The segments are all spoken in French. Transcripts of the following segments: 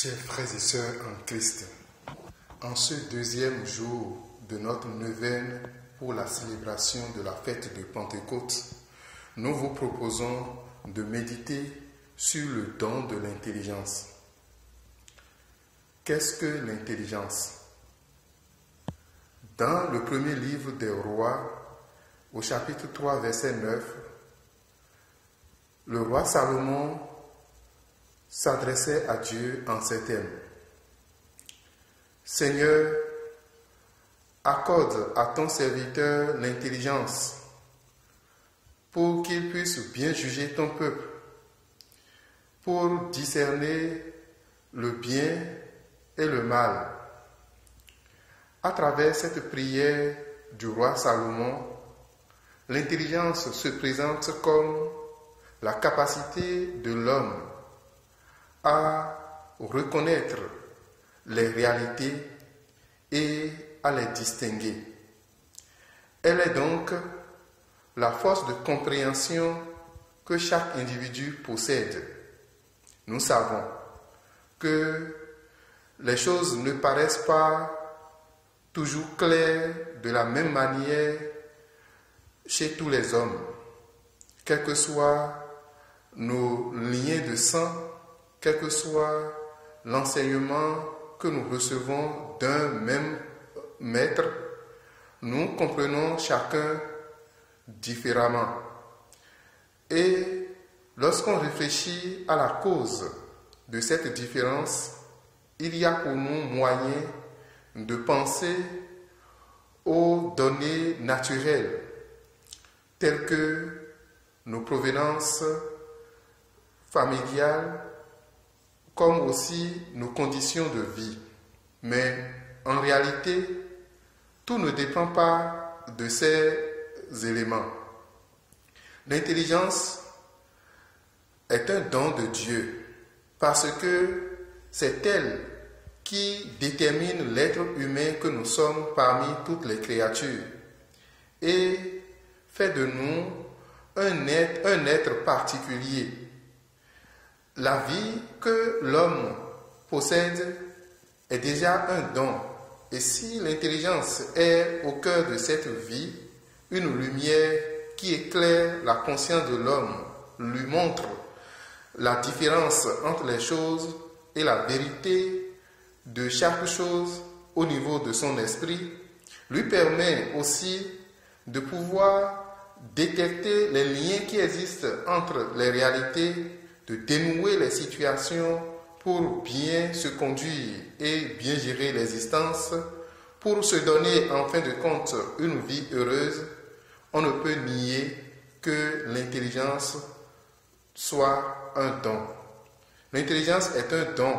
Chers frères et sœurs en Christ, en ce deuxième jour de notre neuvaine pour la célébration de la fête de Pentecôte, nous vous proposons de méditer sur le don de l'intelligence. Qu'est-ce que l'intelligence? Dans le premier livre des Rois, au chapitre 3, verset 9, le roi Salomon s'adressait à Dieu en ces termes. Seigneur, accorde à ton serviteur l'intelligence pour qu'il puisse bien juger ton peuple, pour discerner le bien et le mal. À travers cette prière du roi Salomon, l'intelligence se présente comme la capacité de l'homme à reconnaître les réalités et à les distinguer. Elle est donc la force de compréhension que chaque individu possède. Nous savons que les choses ne paraissent pas toujours claires de la même manière chez tous les hommes, quels que soient nos liens de sang, quel que soit l'enseignement que nous recevons d'un même maître, nous comprenons chacun différemment. Et lorsqu'on réfléchit à la cause de cette différence, il y a pour nous moyen de penser aux données naturelles, telles que nos provenances familiales, comme aussi nos conditions de vie. Mais en réalité, tout ne dépend pas de ces éléments. L'intelligence est un don de Dieu parce que c'est elle qui détermine l'être humain que nous sommes parmi toutes les créatures et fait de nous un être particulier. La vie que l'homme possède est déjà un don. Et si l'intelligence est au cœur de cette vie, une lumière qui éclaire la conscience de l'homme, lui montre la différence entre les choses et la vérité de chaque chose au niveau de son esprit, lui permet aussi de pouvoir détecter les liens qui existent entre les réalités, de dénouer les situations pour bien se conduire et bien gérer l'existence, pour se donner en fin de compte une vie heureuse. On ne peut nier que l'intelligence soit un don. L'intelligence est un don,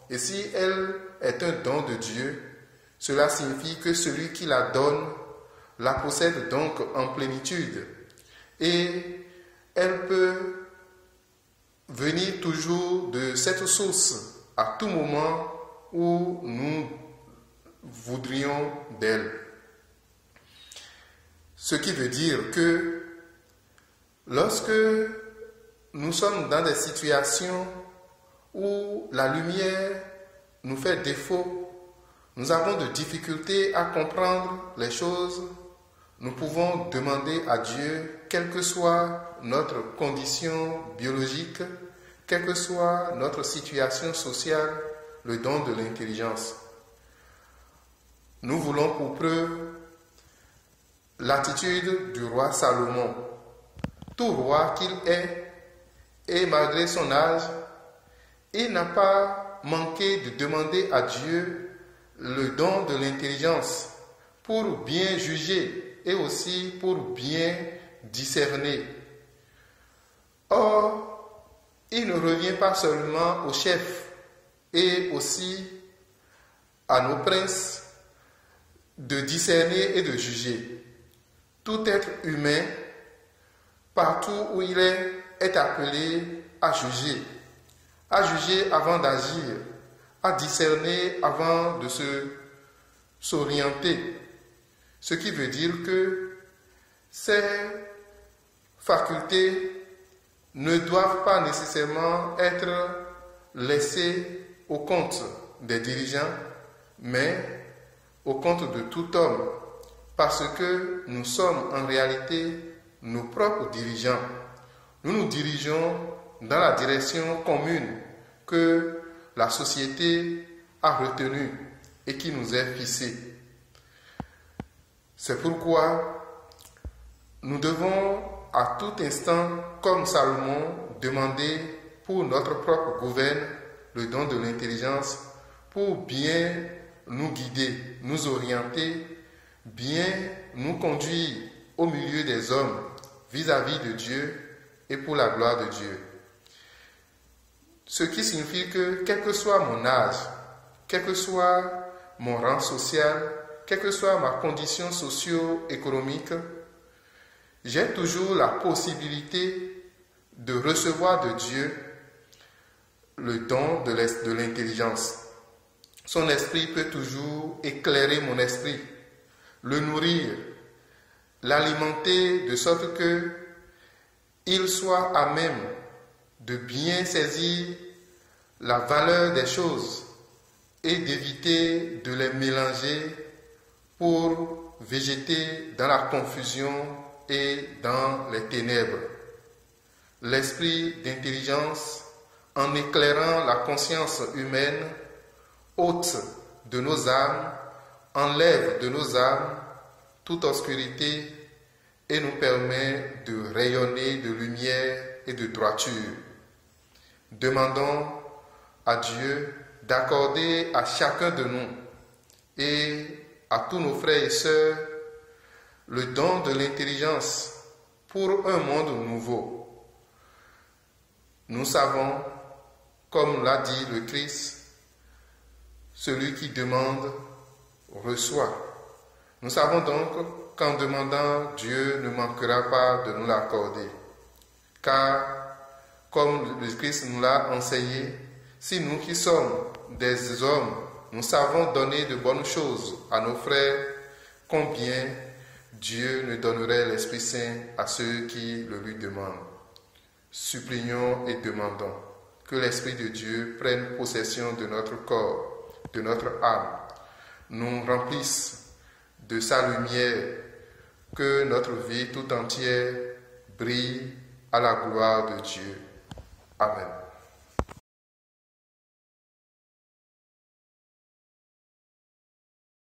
et si elle est un don de Dieu, cela signifie que celui qui la donne la possède donc en plénitude, et elle peut venir toujours de cette source à tout moment où nous voudrions d'elle. Ce qui veut dire que lorsque nous sommes dans des situations où la lumière nous fait défaut, nous avons de difficultés à comprendre les choses, nous pouvons demander à Dieu, quelle que soit notre condition biologique, quelle que soit notre situation sociale, le don de l'intelligence. Nous voulons pour preuve l'attitude du roi Salomon. Tout roi qu'il est, et malgré son âge, il n'a pas manqué de demander à Dieu le don de l'intelligence pour bien juger et aussi pour bien discerner. Or, il ne revient pas seulement aux chefs et aussi à nos princes de discerner et de juger. Tout être humain, partout où il est appelé à juger avant d'agir, à discerner avant de s'orienter. Ce qui veut dire que ces facultés ne doivent pas nécessairement être laissées au compte des dirigeants, mais au compte de tout homme, parce que nous sommes en réalité nos propres dirigeants. Nous nous dirigeons dans la direction commune que la société a retenue et qui nous est fixée. C'est pourquoi nous devons à tout instant, comme Salomon, demander pour notre propre gouverne le don de l'intelligence pour bien nous guider, nous orienter, bien nous conduire au milieu des hommes vis-à-vis de Dieu et pour la gloire de Dieu. Ce qui signifie que quel que soit mon âge, quel que soit mon rang social, quelle que soit ma condition socio-économique, j'ai toujours la possibilité de recevoir de Dieu le don de l'intelligence. Son esprit peut toujours éclairer mon esprit, le nourrir, l'alimenter de sorte que il soit à même de bien saisir la valeur des choses et d'éviter de les mélanger pour végéter dans la confusion et dans les ténèbres. L'esprit d'intelligence, en éclairant la conscience humaine, ôte de nos âmes, enlève de nos âmes toute obscurité et nous permet de rayonner de lumière et de droiture. Demandons à Dieu d'accorder à chacun de nous et à tous nos frères et sœurs le don de l'intelligence pour un monde nouveau. Nous savons, comme l'a dit le Christ, celui qui demande reçoit. Nous savons donc qu'en demandant, Dieu ne manquera pas de nous l'accorder. Car, comme le Christ nous l'a enseigné, si nous qui sommes des hommes, nous savons donner de bonnes choses à nos frères, combien Dieu ne donnerait l'Esprit Saint à ceux qui le lui demandent. Supplions et demandons que l'Esprit de Dieu prenne possession de notre corps, de notre âme, nous remplisse de sa lumière, que notre vie tout entière brille à la gloire de Dieu. Amen.